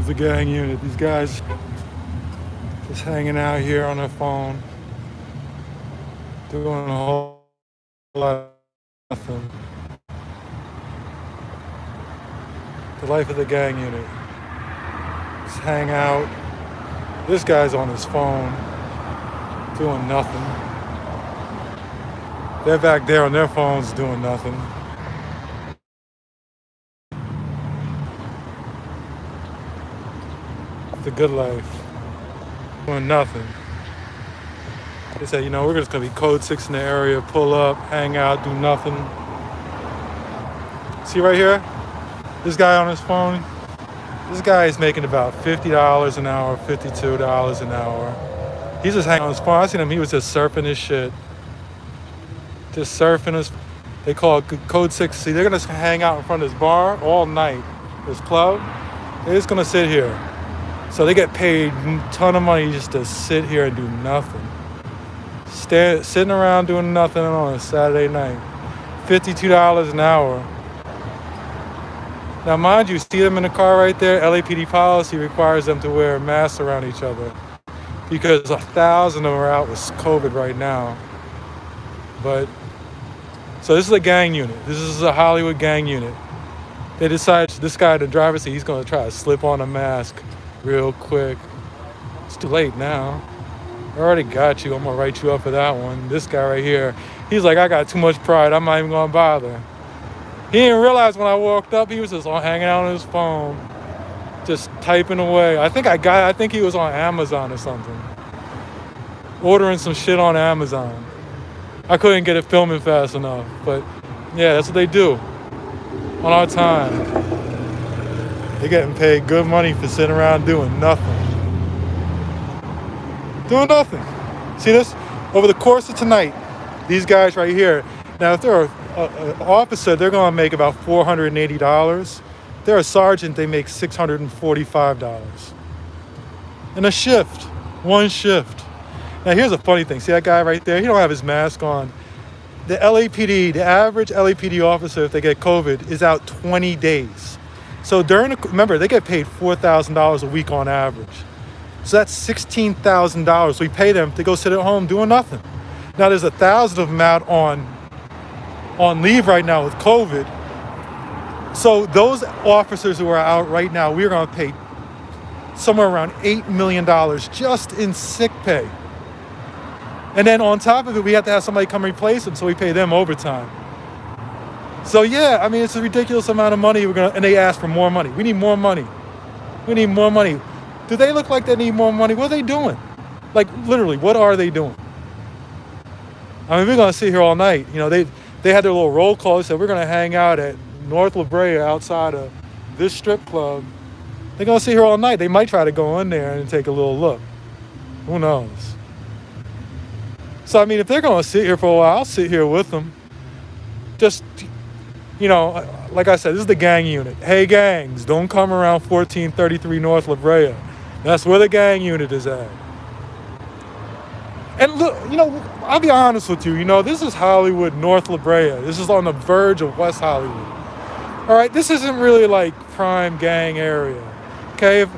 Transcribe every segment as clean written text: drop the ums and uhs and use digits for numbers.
the gang unit. These guys just hanging out here on their phone, doing a whole lot of nothing. The life of the gang unit. Just hang out. This guy's on his phone, doing nothing. They're back there on their phones doing nothing. It's a good life. Doing nothing. They said, we're just gonna be code 6 in the area, pull up, hang out, do nothing. See right here? This guy on his phone, this guy is making about $50 an hour, $52 an hour. He's just hanging on his phone. I seen him, he was just surfing his shit. Just surfing his, they call it code 6. See, they're gonna hang out in front of this bar all night, this club. They're just gonna sit here. So they get paid a ton of money just to sit here and do nothing. Sitting around doing nothing on a Saturday night. $52 an hour. Now, mind you, see them in the car right there? LAPD policy requires them to wear masks around each other because 1,000 of them are out with COVID right now. But, so this is a gang unit. This is a Hollywood gang unit. They decide, this guy in the driver's seat, he's going to try to slip on a mask real quick. It's too late now. I already got you. I'm going to write you up for that one. This guy right here, he's like, I got too much pride. I'm not even going to bother. He didn't realize when I walked up, he was just hanging out on his phone, just typing away. I think he was on Amazon or something, ordering some shit on Amazon. I couldn't get it filming fast enough, but yeah, that's what they do on our time. They're getting paid good money for sitting around doing nothing. Doing nothing. See this? Over the course of tonight, these guys right here, now if they're an officer, they're going to make about $480. If they're a sergeant, they make $645. In a shift, one shift. Now here's a funny thing. See that guy right there? He don't have his mask on. The LAPD, the average LAPD officer, if they get COVID, is out 20 days. So remember, they get paid $4,000 a week on average. So that's $16,000. We pay them to go sit at home doing nothing. Now there's 1,000 of them out on leave right now with COVID. So those officers who are out right now, we're going to pay somewhere around $8 million just in sick pay. And then on top of it, we have to have somebody come replace them, so we pay them overtime. So yeah, I mean, it's a ridiculous amount of money and they ask for more money. We need more money. We need more money. Do they look like they need more money? What are they doing? Like, literally, what are they doing? I mean, we're going to sit here all night. They had their little roll call. They said, we're going to hang out at North La Brea outside of this strip club. They're going to sit here all night. They might try to go in there and take a little look. Who knows? So, I mean, if they're going to sit here for a while, I'll sit here with them. Just, like I said, this is the gang unit. Hey, gangs, don't come around 1433 North La Brea. That's where the gang unit is at. And look, I'll be honest with you, this is Hollywood, North La Brea. This is on the verge of West Hollywood. All right, this isn't really like prime gang area. Okay, if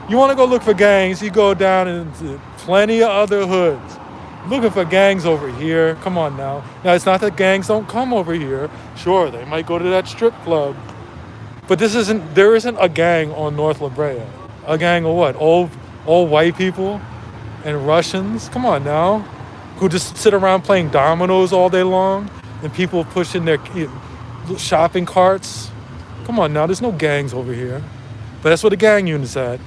you want to go look for gangs, you go down into plenty of other hoods. Looking for gangs over here, come on now. Now, it's not that gangs don't come over here. Sure, they might go to that strip club. But there isn't a gang on North La Brea. A gang of what? Old white people and Russians? Come on now. Who just sit around playing dominoes all day long and people pushing their shopping carts? Come on now, there's no gangs over here. But that's what the gang unit's at.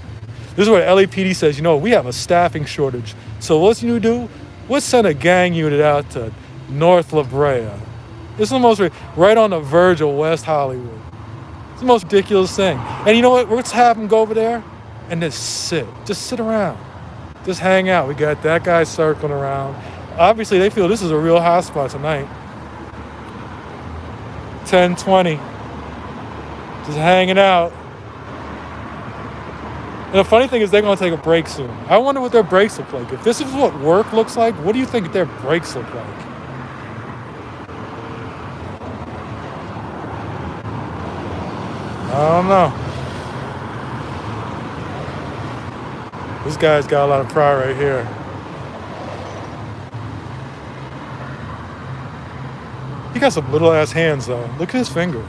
This is where LAPD says, we have a staffing shortage. So what's you do? Let's send a gang unit out to North La Brea. It's the most, right on the verge of West Hollywood. It's the most ridiculous thing. And you know what? Let's have them go over there and just sit. Just sit around. Just hang out. We got that guy circling around. Obviously, they feel this is a real hot spot tonight. 10:20. Just hanging out. And the funny thing is they're going to take a break soon. I wonder what their breaks look like. If this is what work looks like, what do you think their breaks look like? I don't know. This guy's got a lot of pride right here. He got some little ass hands though. Look at his fingers.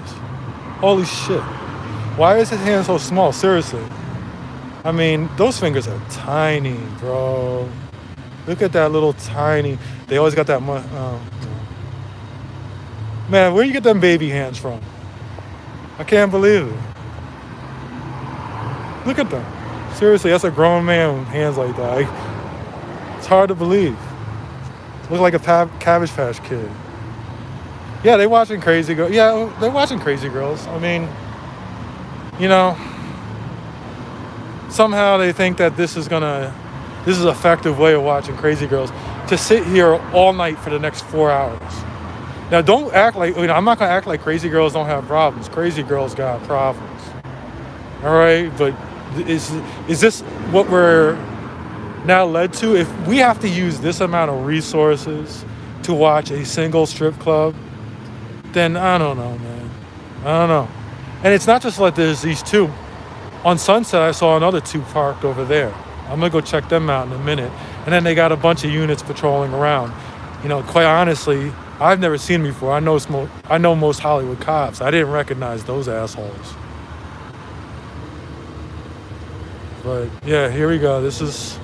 Holy shit. Why is his hand so small? Seriously. I mean, those fingers are tiny, bro. Look at that little tiny. They always got that. Man, where you get them baby hands from? I can't believe it. Look at them. Seriously, that's a grown man with hands like that. It's hard to believe. Look like a Cabbage Patch Kid. Yeah, they watching Crazy Girls. Yeah, they're watching Crazy Girls. I mean, you know, somehow they think that this is an effective way of watching Crazy Girls, to sit here all night for the next 4 hours. Now, don't act like, I'm not gonna act like Crazy Girls don't have problems. Crazy Girls got problems. All right, but is this what we're now led to? If we have to use this amount of resources to watch a single strip club, then I don't know, man. I don't know. And it's not just like there's these two. On Sunset, I saw another two parked over there. I'm gonna go check them out in a minute. And then they got a bunch of units patrolling around. You know, quite honestly, I've never seen them before. I know most Hollywood cops. I didn't recognize those assholes. But yeah, here we go. Let's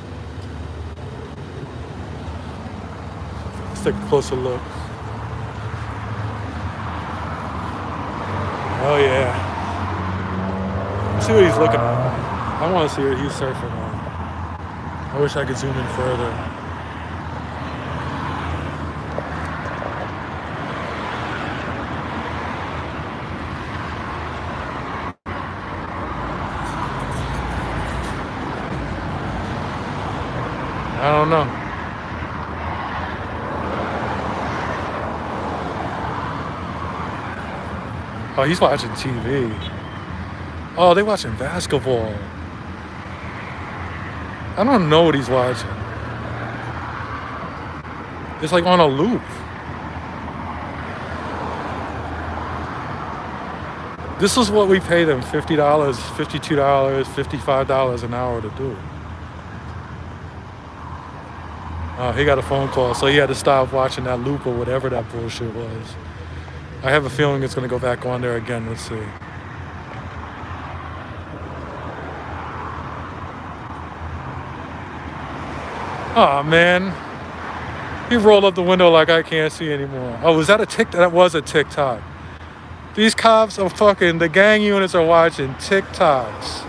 take a closer look. Oh yeah. Let's see what he's looking at. I want to see what he's surfing on. I wish I could zoom in further. I don't know. Oh, he's watching TV. Oh, they watching basketball. I don't know what he's watching. It's like on a loop. This is what we pay them, $50, $52, $55 an hour to do. Oh, he got a phone call, so he had to stop watching that loop or whatever that bullshit was. I have a feeling it's going to go back on there again. Let's see. Oh, man. He rolled up the window like I can't see anymore. Oh, was that a TikTok? That was a TikTok. These cops are the gang units are watching TikToks.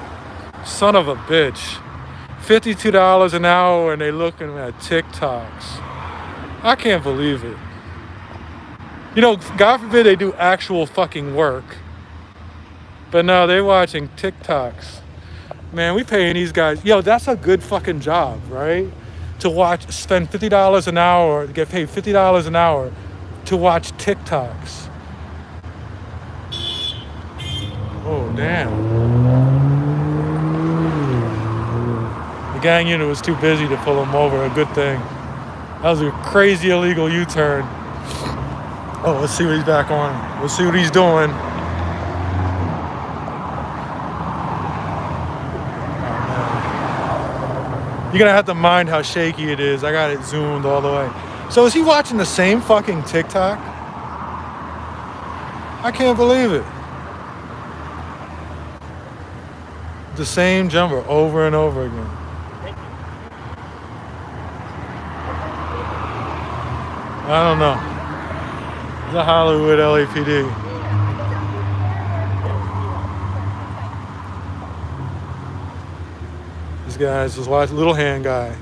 Son of a bitch. $52 an hour and they looking at TikToks. I can't believe it. You know, God forbid they do actual fucking work. But no, they're watching TikToks. Man, we paying these guys. Yo, that's a good fucking job, right? To spend $50 an hour, get paid $50 an hour to watch TikToks. Oh, damn. The gang unit was too busy to pull him over. A good thing. That was a crazy illegal U-turn. Oh, let's see what he's back on. Let's see what he's doing. You're gonna have to mind how shaky it is. I got it zoomed all the way. So is he watching the same fucking TikTok? I can't believe it. The same jumper over and over again. I don't know. The Hollywood LAPD. This guy's just watching, little hand guy.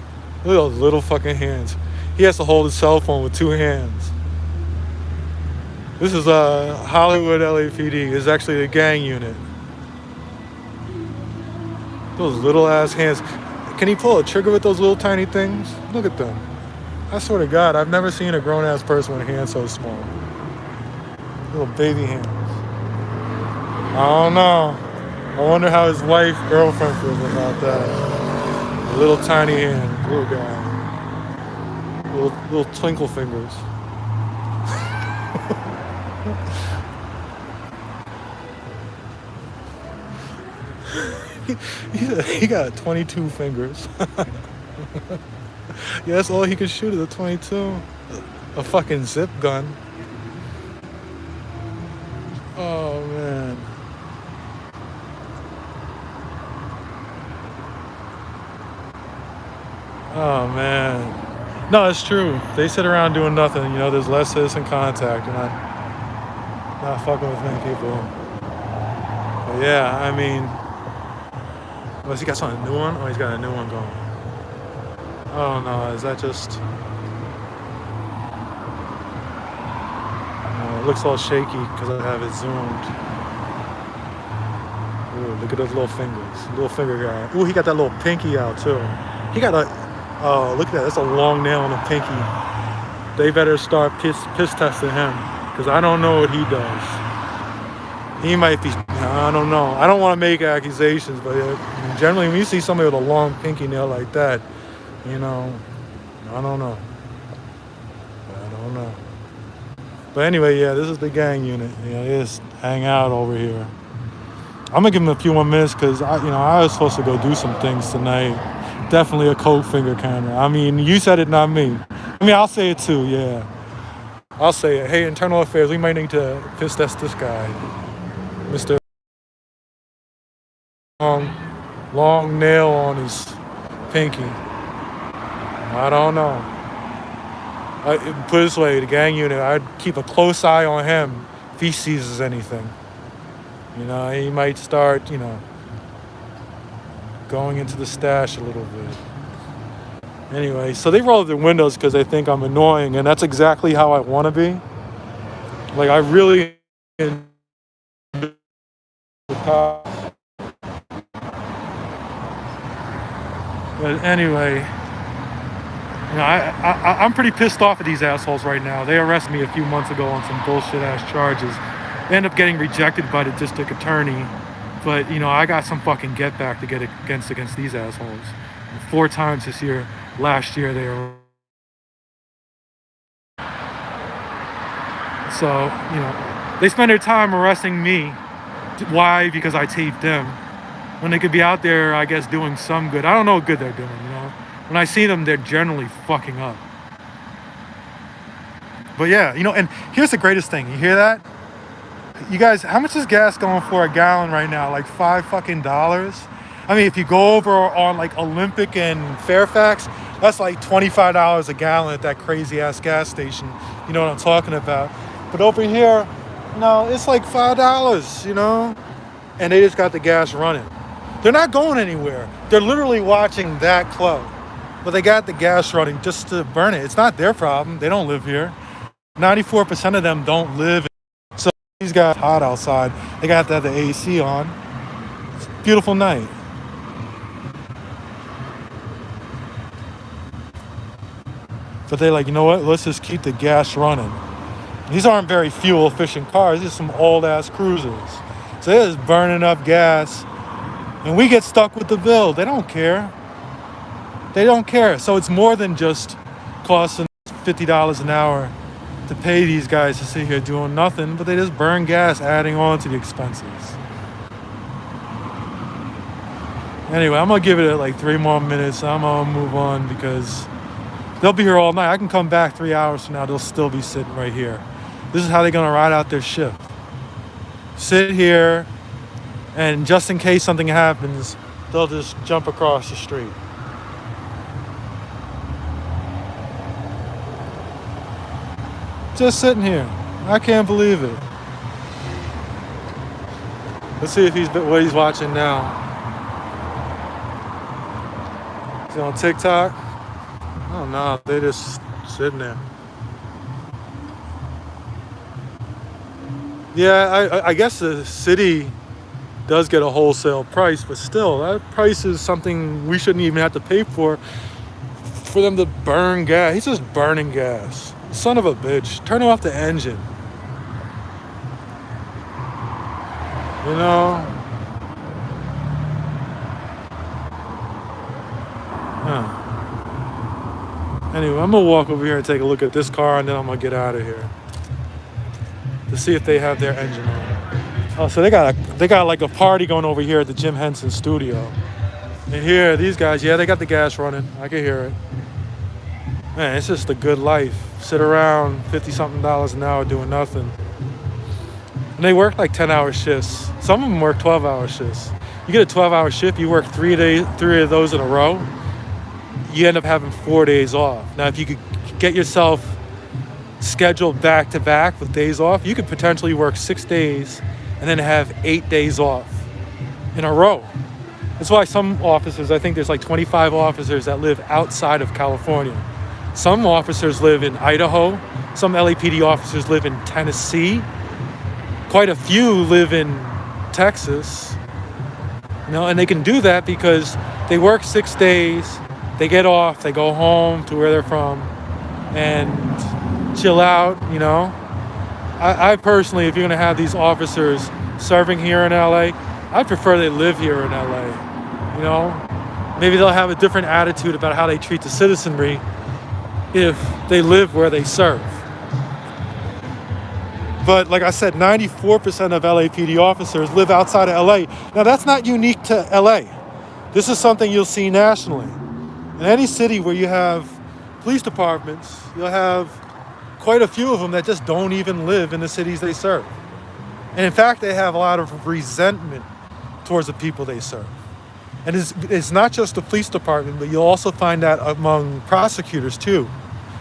Look at those little fucking hands. He has to hold his cell phone with two hands. This is Hollywood LAPD. It's actually a gang unit. Those little ass hands. Can he pull a trigger with those little tiny things? Look at them. I swear to God, I've never seen a grown ass person with a hand so small. Little baby hands. I don't know. I wonder how his girlfriend feels about that. Little tiny hands, little guy. Little twinkle fingers. he got 22 fingers. Yeah, that's all he can shoot is a 22. A fucking zip gun. Oh man. Oh man. No, it's true. They sit around doing nothing. You know, there's less citizen contact. You're not fucking with many people. But yeah, I mean, has he got something new one? Oh, he's got a new one going. Oh no, is that just? No, it looks all shaky because I have it zoomed. Ooh, look at those little fingers. Little finger guy. Ooh, he got that little pinky out too. He got a. Oh, look at that. That's a long nail on the pinky. They better start piss testing him because I don't know what he does. He might be. I don't know. I don't want to make accusations, but generally, when you see somebody with a long pinky nail like that, you know, I don't know. I don't know. But anyway, yeah, this is the gang unit. You know, they just hang out over here. I'm gonna give them a few more minutes because I was supposed to go do some things tonight. Definitely a cold finger counter. I mean, you said it, not me. I mean, I'll say it too. Yeah, I'll say it. Hey, internal affairs, we might need to piss test this guy, Mr. Long nail on his pinky. I don't know. Put it this way, the gang unit, I'd keep a close eye on him if he seizes anything. You know, he might start, going into the stash a little bit. Anyway, so they roll up their windows because they think I'm annoying, and that's exactly how I want to be. Like, I really enjoy the cops. But anyway, I'm pretty pissed off at these assholes right now. They arrested me a few months ago on some bullshit-ass charges. They end up getting rejected by the district attorney. But, I got some fucking get back to get against these assholes. 4 times this year. Last year, they were... So, they spend their time arresting me. Why? Because I taped them. When they could be out there, I guess, doing some good. I don't know what good they're doing, When I see them, they're generally fucking up. But yeah, and here's the greatest thing. You hear that? You guys, how much is gas going for a gallon right now? Like $5 fucking dollars? I mean, if you go over on like Olympic and Fairfax, that's like $25 a gallon at that crazy ass gas station. You know what I'm talking about? But over here, it's like $5, and they just got the gas running. They're not going anywhere. They're literally watching that club. But they got the gas running just to burn it. It's not their problem. They don't live here. 94% of them don't live. So these guys hot outside. They got to have the AC on. It's a beautiful night. But they're like, you know what? Let's just keep the gas running. These aren't very fuel efficient cars. These are some old ass cruisers. So they're just burning up gas. And we get stuck with the bill. They don't care. They don't care. So it's more than just costing $50 an hour to pay these guys to sit here doing nothing, but they just burn gas, adding on to the expenses. Anyway, I'm going to give it like 3 more minutes. I'm going to move on because they'll be here all night. I can come back 3 hours from now. They'll still be sitting right here. This is how they're going to ride out their shift. Sit here, and just in case something happens, they'll just jump across the street. Just sitting here. I can't believe it. Let's see if what he's watching now. Is he on TikTok? Oh no, they just sitting there. Yeah, I guess the city does get a wholesale price, but still, that price is something we shouldn't even have to pay for them to burn gas. He's just burning gas. Son of a bitch. Turn off the engine. Anyway, I'm going to walk over here and take a look at this car, and then I'm going to get out of here to see if they have their engine on. Oh, so they got like a party going over here at the Jim Henson studio. And here, these guys, yeah, they got the gas running. I can hear it. Man, it's just a good life. Sit around, $50-something an hour doing nothing. And they work like 10-hour shifts. Some of them work 12-hour shifts. You get a 12-hour shift, you work 3 of those in a row, you end up having 4 days off. Now, if you could get yourself scheduled back to back with days off, you could potentially work 6 days and then have 8 days off in a row. That's why some officers, I think there's like 25 officers that live outside of California. Some officers live in Idaho. Some LAPD officers live in Tennessee. Quite a few live in Texas. You know, and they can do that because they work 6 days, they get off, they go home to where they're from and chill out, you know. I personally, if you're gonna have these officers serving here in LA, I prefer they live here in LA. You know, maybe they'll have a different attitude about how they treat the citizenry if they live where they serve. But like I said, 94% of LAPD officers live outside of LA. Now that's not unique to LA. This is something you'll see nationally. In any city where you have police departments, you'll have quite a few of them that just don't even live in the cities they serve. And in fact, they have a lot of resentment towards the people they serve. And it's not just the police department, but you'll also find that among prosecutors too,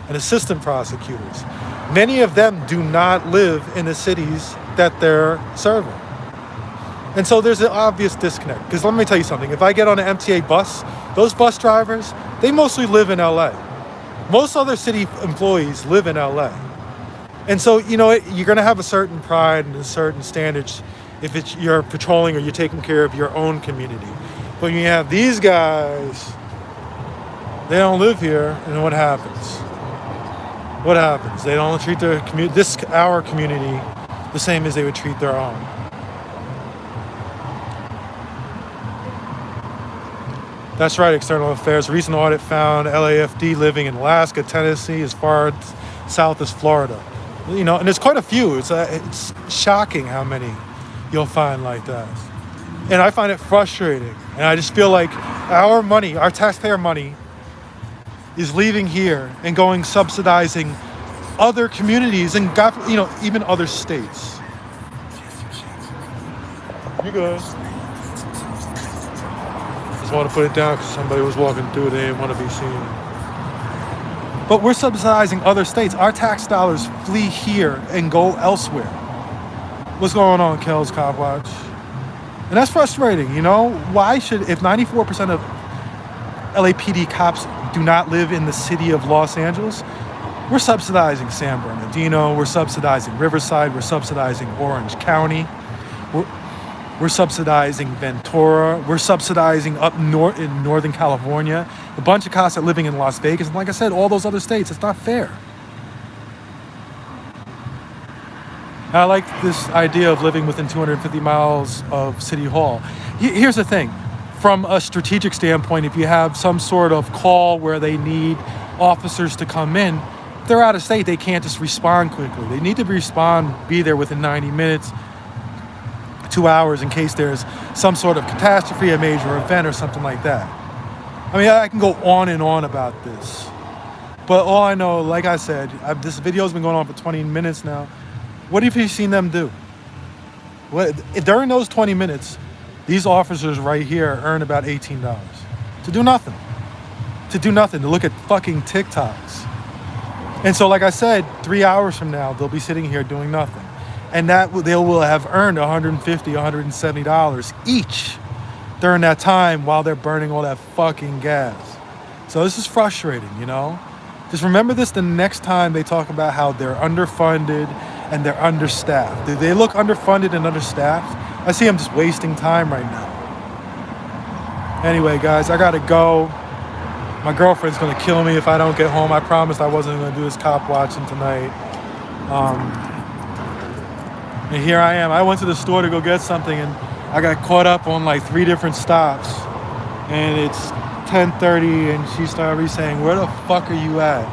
and assistant prosecutors. Many of them do not live in the cities that they're serving. And so there's an obvious disconnect. Because let me tell you something, if I get on an MTA bus, those bus drivers, they mostly live in LA. Most other city employees live in LA. And so, you know, you're gonna have a certain pride and a certain standards if you're patrolling or you're taking care of your own community. But when you have these guys, they don't live here, and what happens? What happens? They don't treat their our community the same as they would treat their own. That's right, External Affairs. A recent audit found LAFD living in Alaska, Tennessee, as far south as Florida. You know, and there's quite a few. It's shocking how many you'll find like that. And I find it frustrating. And I just feel like our money, our taxpayer money, is leaving here and going subsidizing other communities and even other states. You good? Just want to put it down because somebody was walking through. They didn't want to be seen. But we're subsidizing other states. Our tax dollars flee here and go elsewhere. What's going on, Kel's Cop Watch? And that's frustrating, you know? Why should, if 94% of LAPD cops do not live in the city of Los Angeles, we're subsidizing San Bernardino, we're subsidizing Riverside, we're subsidizing Orange County, we're subsidizing Ventura, we're subsidizing up north in Northern California, a bunch of cops are living in Las Vegas, and like I said, all those other states. It's not fair. I like this idea of living within 250 miles of City Hall. Here's the thing. From a strategic standpoint, if you have some sort of call where they need officers to come in, if they're out of state, they can't just respond quickly. They need to be there within 90 minutes, 2 hours, in case there's some sort of catastrophe, a major event, or something like that. I mean, I can go on and on about this. But all I know, like I said, this video's been going on for 20 minutes now. What have you seen them do? During those 20 minutes, these officers right here earn about $18 to do nothing. To look at fucking TikToks. And so, like I said, 3 hours from now, they'll be sitting here doing nothing. And that they will have earned $150, $170 each during that time while they're burning all that fucking gas. So this is frustrating, you know? Just remember this the next time they talk about how they're underfunded and they're understaffed. Do they look underfunded and understaffed? I see them just wasting time right now. Anyway, guys, I gotta go. My girlfriend's gonna kill me if I don't get home. I promised I wasn't gonna do this cop watching tonight. And here I am. I went to the store to go get something, and I got caught up on like 3 different stops. And it's 10:30, and she started saying, "Where the fuck are you at?"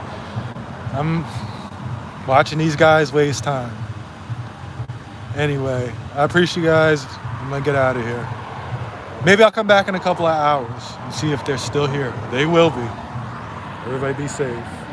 I'm watching these guys waste time. Anyway, I appreciate you guys. I'm gonna get out of here. Maybe I'll come back in a couple of hours and see if they're still here. They will be. Everybody be safe.